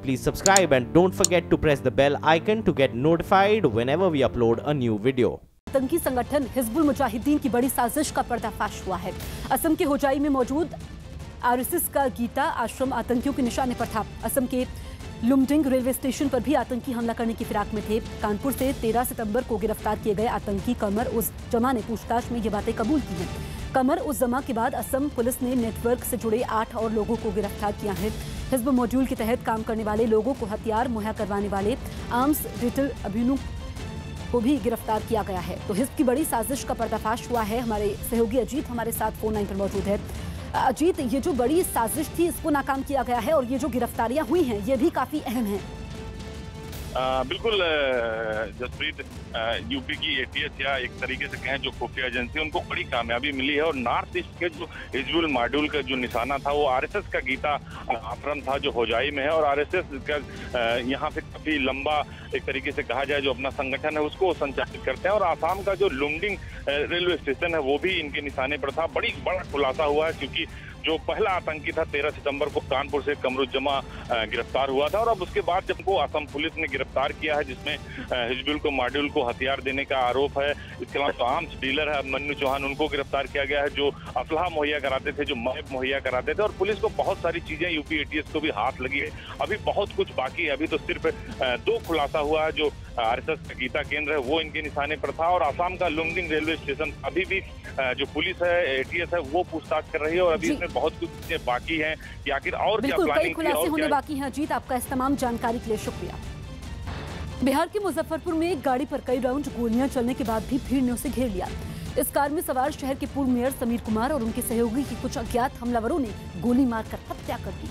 please subscribe and don't forget to press the bell icon to get notified whenever we upload a new video. आतंकी संगठन हिजबुल मुजाहिदीन की बड़ी साजिश का पर्दाफाश हुआ है। असम के होजाई में मौजूद आरएसएस का गीता आश्रम आतंकियों के निशाने पर था। असम के लुमडिंग रेलवे स्टेशन पर भी आतंकी हमला करने की फिराक में थे। कानपुर से 13 सितंबर को गिरफ्तार किए गए आतंकी कमर उस जमा ने पूछताछ में ये बातें कबूल की हैं। कमर उस जमा के बाद असम पुलिस ने नेटवर्क से जुड़े 8 और लोगों को गिरफ्तार किया है। हिजब मॉड्यूल के तहत काम करने वाले लोगों को हथियार मुहैया करवाने वाले आर्म्स डिटेल अभिनव को भी गिरफ्तार किया गया है। तो हिजब की बड़ी साजिश का पर्दाफाश हुआ है। हमारे सहयोगी अजीत हमारे साथ फोन लाइन पर मौजूद है। अजीत, ये जो बड़ी साजिश थी इसको नाकाम किया गया है और ये जो गिरफ्तारियां हुई हैं ये भी काफी अहम हैं। बिल्कुल जसप्रीत, यूपी की एटीएस या एक तरीके से कहें जो खुफिया एजेंसी उनको बड़ी कामयाबी मिली है और नॉर्थ ईस्ट के जो हिजबुल मॉड्यूल का जो निशाना था वो आरएसएस का गीता आश्रम था जो होजाई में है और आरएसएस का यहाँ से काफी लंबा एक तरीके से कहा जाए जो अपना संगठन है उसको संचालित करते हैं और आसाम का जो लुमडिंग रेलवे स्टेशन है वो भी इनके निशाने पर था। बड़ा खुलासा हुआ है क्योंकि जो पहला आतंकी था 13 सितंबर को कानपुर से कमरुज्जमा गिरफ्तार हुआ था और अब उसके बाद जब को असम पुलिस ने गिरफ्तार किया है जिसमें हिजबुल को मॉड्यूल को हथियार देने का आरोप है। इसके अलावा जो आर्म्स डीलर है मन्नू चौहान उनको गिरफ्तार किया गया है जो असलहा मुहैया कराते थे, जो मैप मुहैया कराते थे और पुलिस को बहुत सारी चीजें यूपी एटीएस को भी हाथ लगी है। अभी बहुत कुछ बाकी है। अभी तो सिर्फ 2 खुलासा हुआ है। जो आरएसएस का गीता केंद्र है वो इनके निशाने पर था और आसाम का लुमडिंग रेलवे स्टेशन अभी भी जो पुलिस है एटीएस है वो पूछताछ कर रही है और अभी इसमें बहुत कुछ चीजें बाकी हैं कि आखिर और क्या प्लानिंग थी और होने बाकी हैं। अजीत, आपका इस तमाम जानकारी के लिए शुक्रिया। बिहार के मुजफ्फरपुर में एक गाड़ी पर कई राउंड गोलियां चलने के बाद भी भीड़ ने उसे घेर लिया। इस कार में सवार शहर के पूर्व मेयर समीर कुमार और उनके सहयोगी की कुछ अज्ञात हमलावरों ने गोली मारकर हत्या कर दी।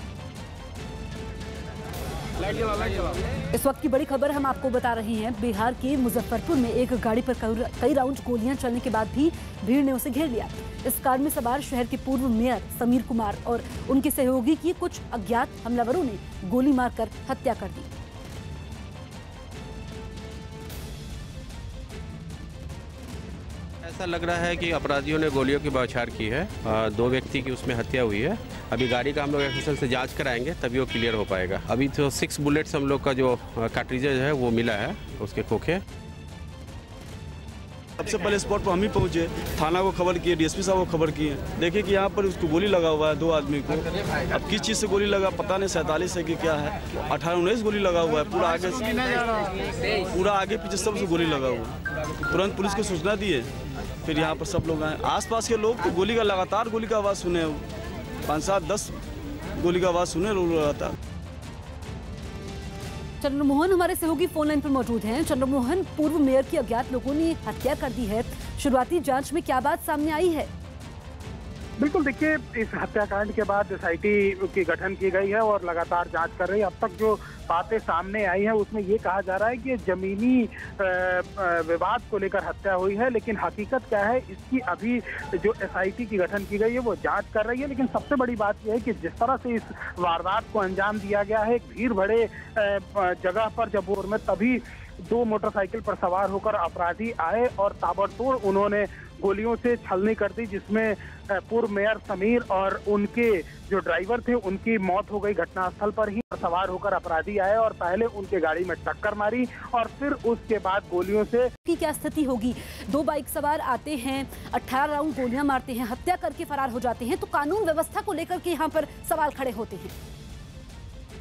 इस वक्त की बड़ी खबर हम आपको बता रहे हैं। बिहार के मुजफ्फरपुर में एक गाड़ी पर कई राउंड गोलियां चलने के बाद भी भीड़ ने उसे घेर लिया। इस कार में सवार शहर के पूर्व मेयर समीर कुमार और उनके सहयोगी की कुछ अज्ञात हमलावरों ने गोली मारकर हत्या कर दी। ऐसा लग रहा है कि अपराधियों ने गोलियों की बौछार की है। 2 व्यक्ति की उसमें हत्या हुई है। अभी गाड़ी का हम लोग एफएसएल से जांच कराएंगे तभी वो क्लियर हो पाएगा। अभी तो 6 बुलेट्स हम लोग का जो कार्ट्रिजेज है वो मिला है उसके खोखे। सबसे पहले स्पॉट पर हम ही पहुंचे, थाना को खबर किए, डीएसपी साहब को खबर किए। देखिए कि यहाँ पर उसको गोली लगा हुआ है 2 आदमी को। अब किस चीज़ से गोली लगा पता नहीं, 47 है कि क्या है। 18-19 गोली लगा हुआ है। पूरा आगे पीछे सब से गोली लगा हुआ है। तुरंत पुलिस को सूचना दिए, फिर यहाँ पर सब लोग आए। आसपास के लोग तो गोली का लगातार गोली का आवाज़ सुने, 5-7-10 गोली का आवाज़ सुने रोल रहा था। चंद्रमोहन हमारे सहयोगी फोन लाइन पर मौजूद हैं। चंद्रमोहन, पूर्व मेयर की अज्ञात लोगों ने हत्या कर दी है। शुरुआती जांच में क्या बात सामने आई है? बिल्कुल, देखिए इस हत्याकांड के बाद एसआईटी की गठन की गई है और लगातार जांच कर रही है। अब तक जो बातें सामने आई हैं उसमें ये कहा जा रहा है कि जमीनी विवाद को लेकर हत्या हुई है, लेकिन हकीकत क्या है इसकी अभी जो एसआईटी की गठन की गई है वो जांच कर रही है। लेकिन सबसे बड़ी बात यह है कि जिस तरह से इस वारदात को अंजाम दिया गया है एक भीड़ भरे जगह पर जबोर में, तभी 2 मोटरसाइकिल पर सवार होकर अपराधी आए और ताबड़तोड़ उन्होंने गोलियों से छलनी कर दी, जिसमें पूर्व मेयर समीर और उनके जो ड्राइवर थे उनकी मौत हो गई घटनास्थल पर ही। सवार होकर अपराधी आए और पहले उनके गाड़ी में टक्कर मारी और फिर उसके बाद गोलियों से की क्या स्थिति होगी? 2 बाइक सवार आते हैं, 18 राउंड गोलियां मारते हैं, हत्या करके फरार हो जाते हैं, तो कानून व्यवस्था को लेकर के यहाँ पर सवाल खड़े होते हैं।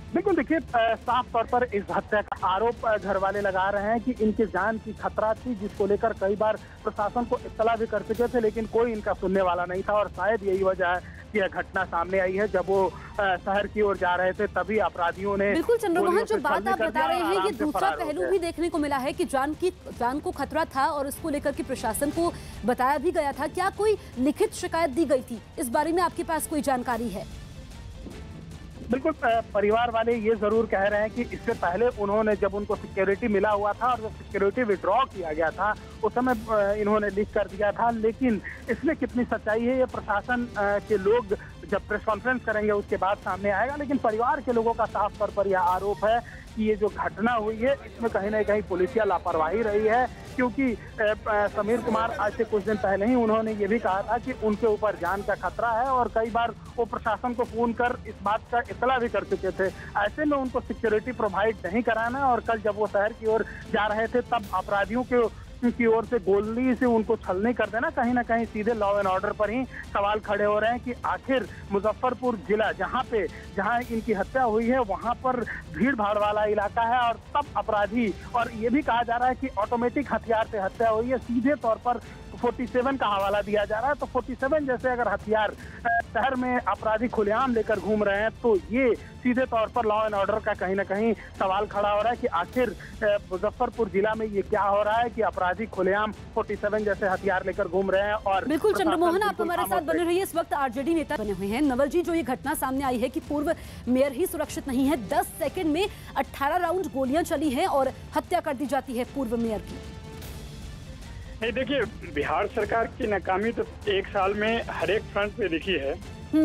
बिल्कुल, देखिए साफ तौर पर इस हत्या का आरोप घर वाले लगा रहे हैं कि इनकी जान की खतरा थी, जिसको लेकर कई बार प्रशासन को इत्तला भी कर चुके थे, लेकिन कोई इनका सुनने वाला नहीं था और शायद यही वजह है कि यह घटना सामने आई है। जब वो शहर की ओर जा रहे थे तभी अपराधियों ने। बिल्कुल चंद्रमोहन, जो बात आप बता रहे हैं ये दूसरा पहलू भी देखने को मिला है कि जान को खतरा था और इसको लेकर के प्रशासन को बताया भी गया था। क्या कोई लिखित शिकायत दी गई थी? इस बारे में आपके पास कोई जानकारी है? बिल्कुल, परिवार वाले ये जरूर कह रहे हैं कि इससे पहले उन्होंने जब उनको सिक्योरिटी मिला हुआ था और जब सिक्योरिटी विड्रॉ किया गया था उस समय इन्होंने लिख कर दिया था, लेकिन इसमें कितनी सच्चाई है ये प्रशासन के लोग जब प्रेस कॉन्फ्रेंस करेंगे उसके बाद सामने आएगा। लेकिन परिवार के लोगों का साफ तौर पर यह आरोप है कि ये जो घटना हुई है इसमें कहीं ना कहीं पुलिसिया लापरवाही रही है, क्योंकि समीर कुमार आज से कुछ दिन पहले ही उन्होंने ये भी कहा था कि उनके ऊपर जान का खतरा है और कई बार वो प्रशासन को फोन कर इस बात का इतला भी कर चुके थे। ऐसे में उनको सिक्योरिटी प्रोवाइड नहीं कराना और कल जब वो शहर की ओर जा रहे थे तब अपराधियों की ओर से गोली से उनको छलनी कर देना, कहीं ना कहीं सीधे लॉ एंड ऑर्डर पर ही सवाल खड़े हो रहे हैं कि आखिर मुजफ्फरपुर जिला जहां इनकी हत्या हुई है वहां पर भीड़ भाड़ वाला इलाका है और तब अपराधी, और ये भी कहा जा रहा है कि ऑटोमेटिक हथियार से हत्या हुई है, सीधे तौर पर 47 का हवाला दिया जा रहा है। तो 47 जैसे अगर हथियार शहर में अपराधी खुलेआम लेकर घूम रहे हैं तो ये सीधे तौर पर लॉ एंड ऑर्डर का कहीं ना कहीं सवाल खड़ा हो रहा है कि आखिर मुजफ्फरपुर जिला में ये क्या हो रहा है कि अपराधी खुलेआम 47 जैसे हथियार लेकर घूम रहे हैं। और बिल्कुल चंद्रमोहन, आप हमारे साथ बने रहिए। इस वक्त आरजेडी नेता बने हुए हैं नवल जी। जो ये घटना सामने आई है कि पूर्व मेयर ही सुरक्षित नहीं है, 10 सेकंड में 18 राउंड गोलियां चली हैं और हत्या कर दी जाती है पूर्व मेयर की। नहीं, देखिए, बिहार सरकार की नाकामी तो एक साल में हर एक फ्रंट पे दिखी है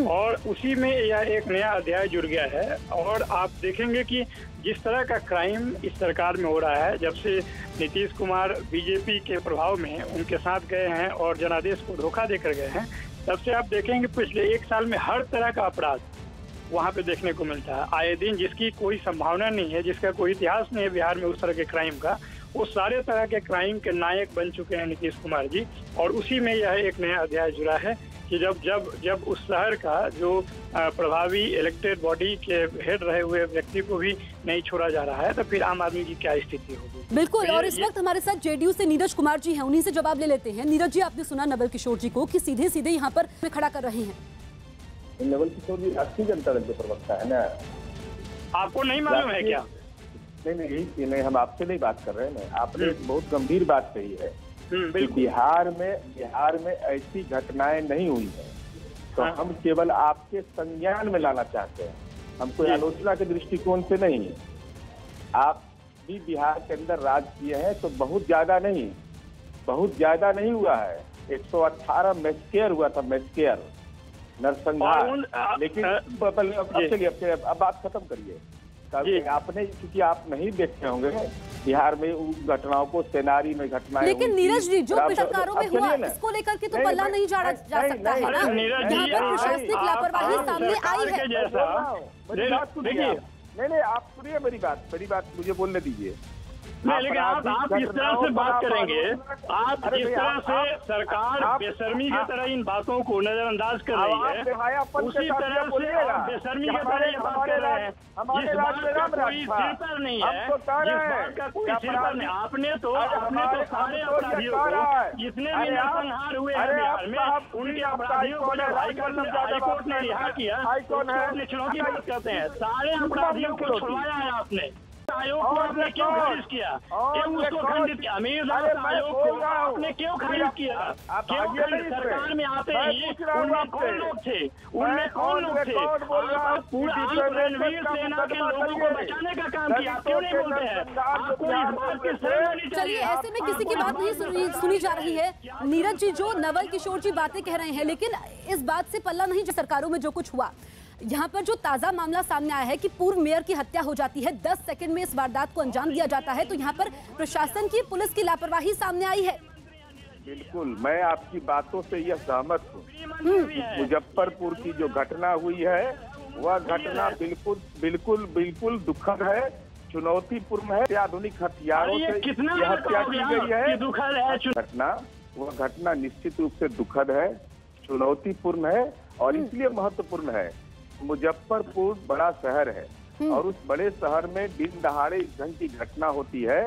और उसी में यह एक नया अध्याय जुड़ गया है। और आप देखेंगे कि जिस तरह का क्राइम इस सरकार में हो रहा है, जब से नीतीश कुमार बीजेपी के प्रभाव में उनके साथ गए हैं और जनादेश को धोखा देकर गए हैं, तब से आप देखेंगे पिछले एक साल में हर तरह का अपराध वहाँ पे देखने को मिलता है। आए दिन जिसकी कोई संभावना नहीं है, जिसका कोई इतिहास नहीं है बिहार में उस तरह के क्राइम का, वो सारे तरह के क्राइम के नायक बन चुके हैं नीतीश कुमार जी। और उसी में यह एक नया अध्याय जुड़ा है कि जब उस शहर का जो प्रभावी इलेक्टेड बॉडी के हेड रहे हुए व्यक्ति को भी नहीं छोड़ा जा रहा है, तो फिर आम आदमी की क्या स्थिति होगी। बिल्कुल। और इस वक्त हमारे साथ जेडीयू से नीरज कुमार जी हैं, उन्हीं से जवाब ले लेते हैं। नीरज जी, आपने सुना नवल किशोर जी को कि सीधे सीधे यहाँ पर खड़ा कर रहे हैं। नवल किशोर जी राष्ट्रीय जनता दल के प्रवक्ता है ना, आपको नहीं मालूम है क्या? नहीं, हम आपसे नहीं बात कर रहे हैं। आपने एक बहुत गंभीर बात कही है कि बिहार में ऐसी घटनाएं नहीं हुई है, तो हम केवल आपके संज्ञान में लाना चाहते हैं, हम कोई आलोचना के दृष्टिकोण से नहीं। आप भी बिहार के अंदर राज किए हैं तो बहुत ज्यादा नहीं हुआ है। 118 मैस्केयर हुआ था, मैस्केयर नरसंहार। लेकिन अब बात खत्म करिए। आपने, क्योंकि आप नहीं देखे होंगे बिहार में उन घटनाओं को, सेनारी में घटनाएं। लेकिन नीरज जी, जो पिछड़कारों में हुआ इसको लेकर के तो पल्ला नहीं झाड़ा जा सकता है ना। यहाँ पर प्रशासनिक लापरवाही सामने आई है। नहीं, आप सुनिए मेरी बात मुझे बोलने दीजिए। नहीं, लेकिन आप जिस तरह से बात करेंगे, आप जिस तरह से सरकार बेशर्मी की तरह इन बातों को नजरअंदाज कर रही है, उसी तरह से आप बेशर्मी की तरह ये बात कर रहे हैं। जिस बात का कोई सिर पर नहीं है, आपने तो सारे अपराधियों को, जितने भी नरसंहार हुए हैं बिहार में, उनके अपराधियों को जब हाईकोर्ट ने रिहा किया, अपने चुनौती बात करते हैं, सारे अपराधियों को छुड़वाया है आपने। आयोग को आपने क्यों खारिज किया? क्यों उसको खंडित किया? अमीर आयोग को आपने क्यों खारिज किया? क्यों सरकार में आते ही उनमें कौन लोग थे? आप पूरा रणवीर सेना के लोगों को बचाने का काम किया, क्यों नहीं बोलते हैं? आपको इस बात की समझ। चलिए, ऐसे में किसी की बात नहीं सुनी जा रही है। नीरज जी, जो नवल किशोर जी बातें कह रहे हैं, लेकिन इस बात से पल्ला नहीं जो सरकारों में जो कुछ हुआ। यहाँ पर जो ताजा मामला सामने आया है कि पूर्व मेयर की हत्या हो जाती है, 10 सेकंड में इस वारदात को अंजाम दिया जाता है, तो यहाँ पर प्रशासन की, पुलिस की लापरवाही सामने आई है। बिल्कुल, मैं आपकी बातों से यह सहमत हूँ। मुजफ्फरपुर की जो घटना हुई है वह घटना बिल्कुल दुखद है, चुनौतीपूर्ण है। आधुनिक हथियारों से यह हत्या की गई है। वह घटना निश्चित रूप से दुखद है, चुनौतीपूर्ण है और इसलिए महत्वपूर्ण है। मुजफ्फरपुर बड़ा शहर है और उस बड़े शहर में दिन दहाड़े इस ढंग की घटना होती है,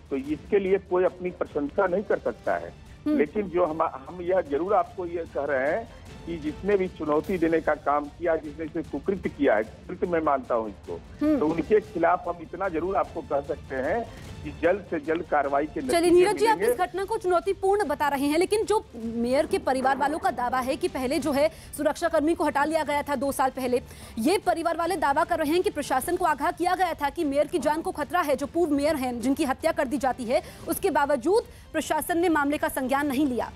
तो इसके लिए कोई अपनी प्रशंसा नहीं कर सकता है। लेकिन जो हम यह जरूर आपको यह कह रहे हैं कि जिसने भी चुनौती देने का काम किया, जिसने इसे कुकृत्य किया है, कुकृत्य मैं मानता हूँ इसको, तो उनके खिलाफ हम इतना जरूर आपको कह सकते हैं कि जल्द से जल्द कार्रवाई के नतीजे। चलिए नीरज जी, आप इस घटना को चुनौतीपूर्ण बता रहे हैं, लेकिन जो मेयर के परिवार वालों का दावा है कि पहले जो है सुरक्षाकर्मी को हटा लिया गया था 2 साल पहले, ये परिवार वाले दावा कर रहे हैं कि प्रशासन को आगाह किया गया था कि मेयर की जान को खतरा है। जो पूर्व मेयर हैं जिनकी हत्या कर दी जाती है, उसके बावजूद प्रशासन ने मामले का संज्ञान नहीं लिया।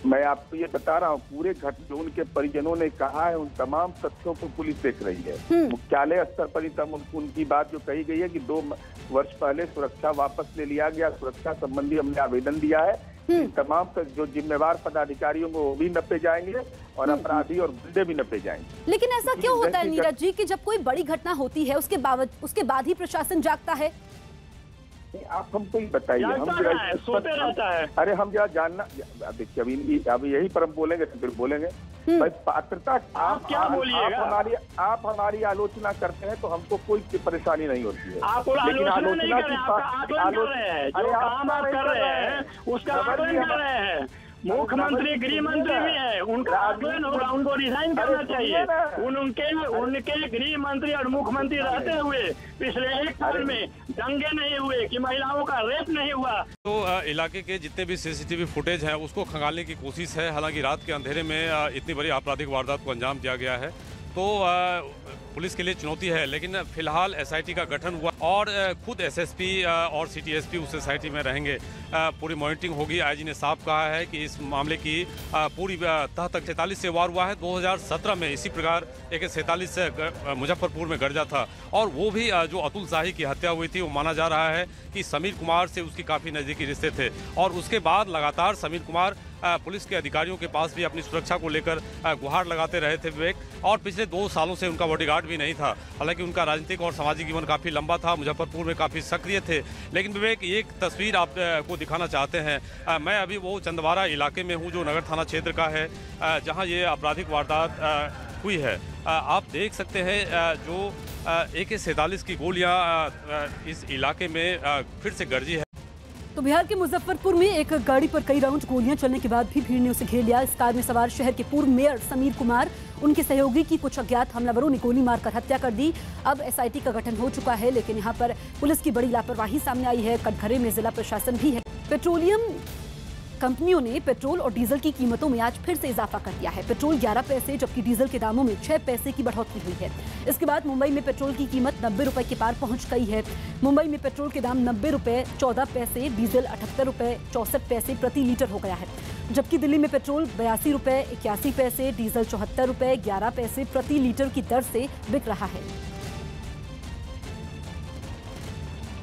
मैं आपको ये बता रहा हूँ, पूरे जो उनके परिजनों ने कहा है, उन तमाम तथ्यों को पुलिस देख रही है। मुख्यालय स्तर पर ही तब उनकी बात जो कही गई है कि 2 वर्ष पहले सुरक्षा वापस ले लिया गया, सुरक्षा संबंधी हमने आवेदन दिया है। इन तमाम जो जिम्मेवार पदाधिकारियों को वो भी नपे जाएंगे और अपराधी और गुंडे भी नपे जाएंगे। लेकिन ऐसा क्यों होता है नीरज जी कि जब कोई बड़ी घटना होती है उसके बाद ही प्रशासन जागता है? आप हमको ही बताइए, हम सोते रहता है। अरे हम जरा जानना, देखिए अभी यही पर हम बोलेंगे तो फिर बोलेंगे भाई पात्रता। आप क्या बोलिएगा? आप हमारी आलोचना करते हैं तो हमको कोई परेशानी नहीं होती है, लेकिन आलोचना की जो काम आप कर रहे हैं उसका आकलन कर रहे हैं। मुख्यमंत्री गृह मंत्री भी है, उनका आकलन होगा, उनको रिजाइन करना चाहिए। उनके गृह मंत्री और मुख्यमंत्री रहते हुए पिछले 1 साल में दंगे नहीं हुए कि महिलाओं का रेप नहीं हुआ। तो इलाके के जितने भी सीसीटीवी फुटेज हैं उसको खंगालने की कोशिश है। हालांकि रात के अंधेरे में इतनी बड़ी आपराधिक वारदात को अंजाम दिया गया है तो पुलिस के लिए चुनौती है। लेकिन फिलहाल एसआईटी का गठन हुआ और खुद एसएसपी और सीटीएसपी उस एसआईटी में रहेंगे। पूरी मॉनिटरिंग होगी। आईजी ने साफ कहा है कि इस मामले की पूरी तह तक 47 से वार हुआ है। 2017 में इसी प्रकार एक 47 से मुजफ्फरपुर में गर्जा था और वो भी जो अतुल शाही की हत्या हुई थी वो माना जा रहा है कि समीर कुमार से उसकी काफ़ी नज़दीकी रिश्ते थे। और उसके बाद लगातार समीर कुमार पुलिस के अधिकारियों के पास भी अपनी सुरक्षा को लेकर गुहार लगाते रहे थे विवेक, और पिछले 2 सालों से उनका बॉडीगार्ड भी नहीं था। हालांकि उनका राजनीतिक और सामाजिक जीवन काफ़ी लंबा था, मुजफ्फरपुर में काफ़ी सक्रिय थे। लेकिन विवेक एक तस्वीर आपको दिखाना चाहते हैं। मैं अभी वो चंदवारा इलाके में हूँ जो नगर थाना क्षेत्र का है, जहाँ ये आपराधिक वारदात हुई है। आप देख सकते हैं जो AK-47 की गोलियाँ इस इलाके में फिर से गरजी है। तो बिहार के मुजफ्फरपुर में एक गाड़ी पर कई राउंड गोलियां चलने के बाद भी भीड़ ने उसे घेर लिया। इस कार में सवार शहर के पूर्व मेयर समीर कुमार, उनके सहयोगी की कुछ अज्ञात हमलावरों ने गोली मारकर हत्या कर दी। अब एसआईटी का गठन हो चुका है, लेकिन यहां पर पुलिस की बड़ी लापरवाही सामने आई है। कटघरे में जिला प्रशासन भी है। पेट्रोलियम कंपनियों ने पेट्रोल और डीजल की कीमतों में आज फिर से इजाफा कर दिया है। पेट्रोल 11 पैसे जबकि डीजल के दामों में 6 पैसे की बढ़ोतरी हुई है। इसके बाद मुंबई में पेट्रोल की कीमत 90 रुपए के पार पहुंच गई है। मुंबई में पेट्रोल के दाम 90 रुपए 14 पैसे, डीजल 78 रुपए 64 पैसे प्रति लीटर हो गया है। जबकि दिल्ली में पेट्रोल 82 रुपए 81 पैसे, डीजल 74 रुपए 11 पैसे प्रति लीटर की दर से बिक रहा है।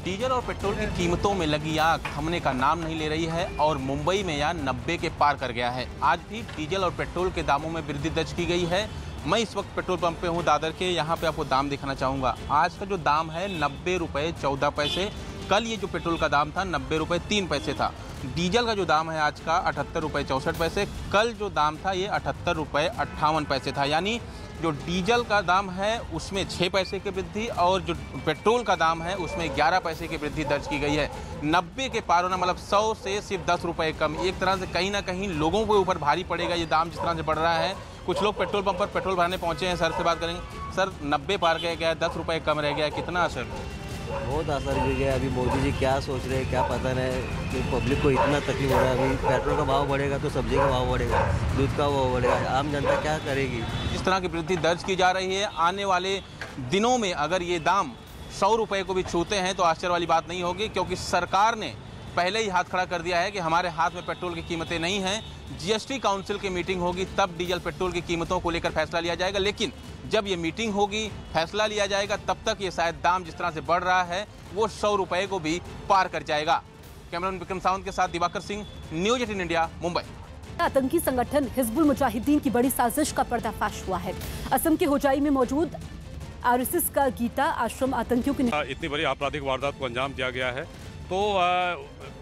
डीजल और पेट्रोल की कीमतों में लगी आग थमने का नाम नहीं ले रही है और मुंबई में यह 90 के पार कर गया है। आज भी डीजल और पेट्रोल के दामों में वृद्धि दर्ज की गई है। मैं इस वक्त पेट्रोल पंप पे हूँ दादर के, यहाँ पे आपको दाम दिखाना चाहूँगा। आज का जो दाम है 90 रुपये 14 पैसे। कल ये जो पेट्रोल का दाम था 90 रुपये 3 पैसे था। डीजल का जो दाम है आज का 78 रुपये 64 पैसे। कल जो दाम था ये 78 रुपये 58 पैसे था। यानी जो डीजल का दाम है उसमें 6 पैसे की वृद्धि और जो पेट्रोल का दाम है उसमें 11 पैसे की वृद्धि दर्ज की गई है। 90 के पार होना मतलब 100 से सिर्फ 10 रुपये कम। एक तरह से कहीं ना कहीं लोगों के ऊपर भारी पड़ेगा ये दाम जिस तरह से बढ़ रहा है। कुछ लोग पेट्रोल पंप पर पेट्रोल भरने पहुंचे हैं, सर से बात करेंगे। सर 90 पार गया, 10 रुपये कम रह गया, कितना असर? बहुत असर गिर गया। अभी मोदी जी क्या सोच रहे हैं क्या पता नहीं कि पब्लिक को इतना तकलीफ हो रहा है। अभी पेट्रोल का भाव बढ़ेगा तो सब्जी का भाव बढ़ेगा, दूध का भाव बढ़ेगा, आम जनता क्या करेगी? इस तरह की वृद्धि दर्ज की जा रही है। आने वाले दिनों में अगर ये दाम 100 रुपये को भी छूते हैं तो आश्चर्य वाली बात नहीं होगी, क्योंकि सरकार ने पहले ही हाथ खड़ा कर दिया है कि हमारे हाथ में पेट्रोल की कीमतें नहीं हैं। जीएसटी काउंसिल की मीटिंग होगी तब डीजल पेट्रोल की कीमतों को लेकर फैसला लिया जाएगा। लेकिन जब ये मीटिंग होगी, फैसला लिया जाएगा, तब तक ये शायद दाम जिस तरह से बढ़ रहा है वो 100 रुपये को भी पार कर जाएगा। कैमरामैन विक्रम सावंत के साथ दिवाकर सिंह, न्यूज 18 इंडिया, मुंबई। आतंकी संगठन हिजबुल मुजाहिदीन की बड़ी साजिश का पर्दाफाश हुआ है। असम के होजाई में मौजूद आरएसएस का गीता आश्रम आतंकियों की इतनी बड़ी आपराधिक वारदात को अंजाम दिया गया है तो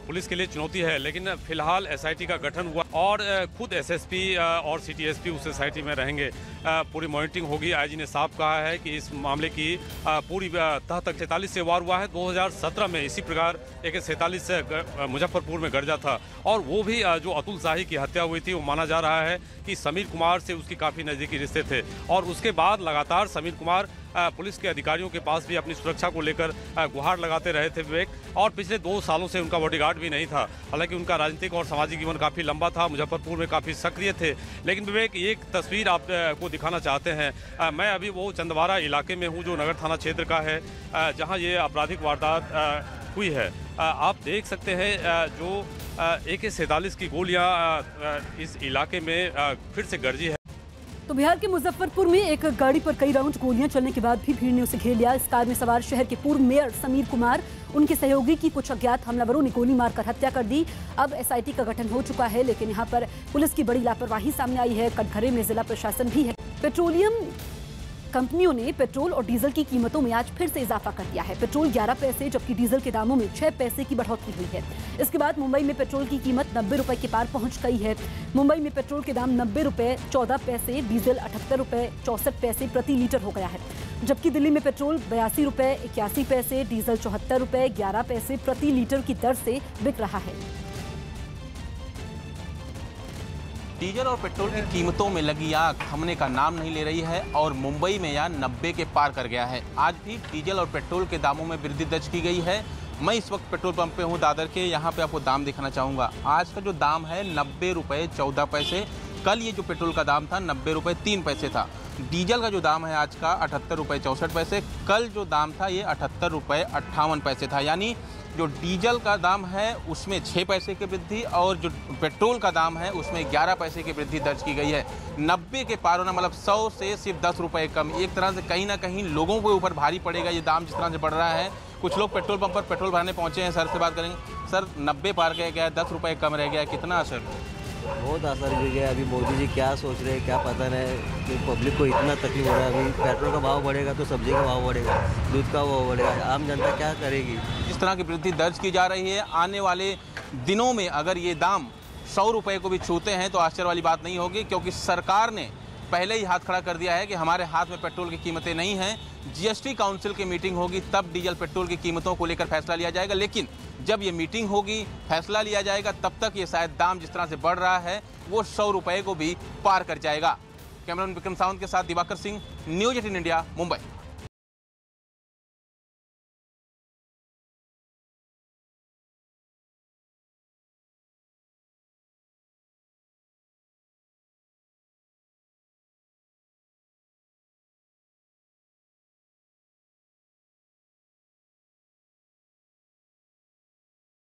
पुलिस के लिए चुनौती है। लेकिन फिलहाल एसआईटी का गठन हुआ और खुद एसएसपी और सीटीएसपी उस एसआईटी में रहेंगे। पूरी मॉनिटरिंग होगी। आईजी ने साफ कहा है कि इस मामले की पूरी तह तक 47 से वार हुआ है। 2017 में इसी प्रकार एक 47 से मुजफ्फरपुर में गर्जा था और वो भी जो अतुल शाही की हत्या हुई थी वो माना जा रहा है कि समीर कुमार से उसकी काफ़ी नज़दीकी रिश्ते थे। और उसके बाद लगातार समीर कुमार पुलिस के अधिकारियों के पास भी अपनी सुरक्षा को लेकर गुहार लगाते रहे थे विवेक, और पिछले 2 सालों से उनका बॉडीगार्ड भी नहीं था। हालांकि उनका राजनीतिक और सामाजिक जीवन काफ़ी लंबा था, मुजफ्फरपुर में काफ़ी सक्रिय थे। लेकिन विवेक एक तस्वीर आपको दिखाना चाहते हैं। मैं अभी वो चंदवारा इलाके में हूँ जो नगर थाना क्षेत्र का है, जहाँ ये आपराधिक वारदात हुई है। आप देख सकते हैं जो AK-47 की गोलियां इस इलाके में फिर से गरजी है। तो बिहार के मुजफ्फरपुर में एक गाड़ी पर कई राउंड गोलियां चलने के बाद भी भीड़ ने उसे घेर लिया। इस कार में सवार शहर के पूर्व मेयर समीर कुमार, उनके सहयोगी की कुछ अज्ञात हमलावरों ने गोली मारकर हत्या कर दी। अब SIT का गठन हो चुका है, लेकिन यहां पर पुलिस की बड़ी लापरवाही सामने आई है। कटघरे में जिला प्रशासन भी है। पेट्रोलियम कंपनियों ने पेट्रोल और डीजल की कीमतों में आज फिर से इजाफा कर दिया है। पेट्रोल 11 पैसे जबकि डीजल के दामों में 6 पैसे की बढ़ोतरी हुई है। इसके बाद मुंबई में पेट्रोल की कीमत 90 रुपए के पार पहुंच गई है। मुंबई में पेट्रोल के दाम 90 रुपए 14 पैसे, डीजल 78 रुपए 64 पैसे प्रति लीटर हो गया है। जबकि दिल्ली में पेट्रोल 82 रुपए 81 पैसे, डीजल 74 रुपए 11 पैसे प्रति लीटर की दर से बिक रहा है। डीजल और पेट्रोल की कीमतों में लगी आग थमने का नाम नहीं ले रही है और मुंबई में यह 90 के पार कर गया है। आज भी डीजल और पेट्रोल के दामों में वृद्धि दर्ज की गई है। मैं इस वक्त पेट्रोल पंप पे हूँ दादर के, यहाँ पे आपको दाम दिखाना चाहूँगा। आज का जो दाम है 90 रुपये 14 पैसे। कल ये जो पेट्रोल का दाम था 90 रुपये 3 पैसे था। डीजल का जो दाम है आज का 78 रुपये 64 पैसे। कल जो दाम था ये 78 रुपये 58 पैसे था। यानी जो डीजल का दाम है उसमें 6 पैसे की वृद्धि और जो पेट्रोल का दाम है उसमें 11 पैसे की वृद्धि दर्ज की गई है। 90 के पार होना मतलब 100 से सिर्फ 10 रुपये कम। एक तरह से कहीं ना कहीं लोगों के ऊपर भारी पड़ेगा ये दाम जिस तरह से बढ़ रहा है। कुछ लोग पेट्रोल पंप पर पेट्रोल भरने पहुंचे हैं। सर से बात करेंगे। सर 90 पार गया है, 10 रुपये कम रह गया, कितना असर? बहुत असर गिर गया। अभी मोदी जी क्या सोच रहे हैं क्या पता नहीं कि पब्लिक को इतना तकलीफ हो रहा है। अभी पेट्रोल का भाव बढ़ेगा तो सब्जी का भाव बढ़ेगा, दूध का भाव बढ़ेगा, आम जनता क्या करेगी? जिस तरह की वृद्धि दर्ज की जा रही है, आने वाले दिनों में अगर ये दाम 100 रुपये को भी छूते हैं तो आश्चर्य वाली बात नहीं होगी, क्योंकि सरकार ने पहले ही हाथ खड़ा कर दिया है कि हमारे हाथ में पेट्रोल की कीमतें नहीं हैं। GST काउंसिल की मीटिंग होगी तब डीजल पेट्रोल की कीमतों को लेकर फैसला लिया जाएगा। लेकिन जब ये मीटिंग होगी, फैसला लिया जाएगा, तब तक ये शायद दाम जिस तरह से बढ़ रहा है वो 100 रुपये को भी पार कर जाएगा। कैमरामैन विक्रम सावंत के साथ दिवाकर सिंह, न्यूज़ 18 इंडिया, मुंबई।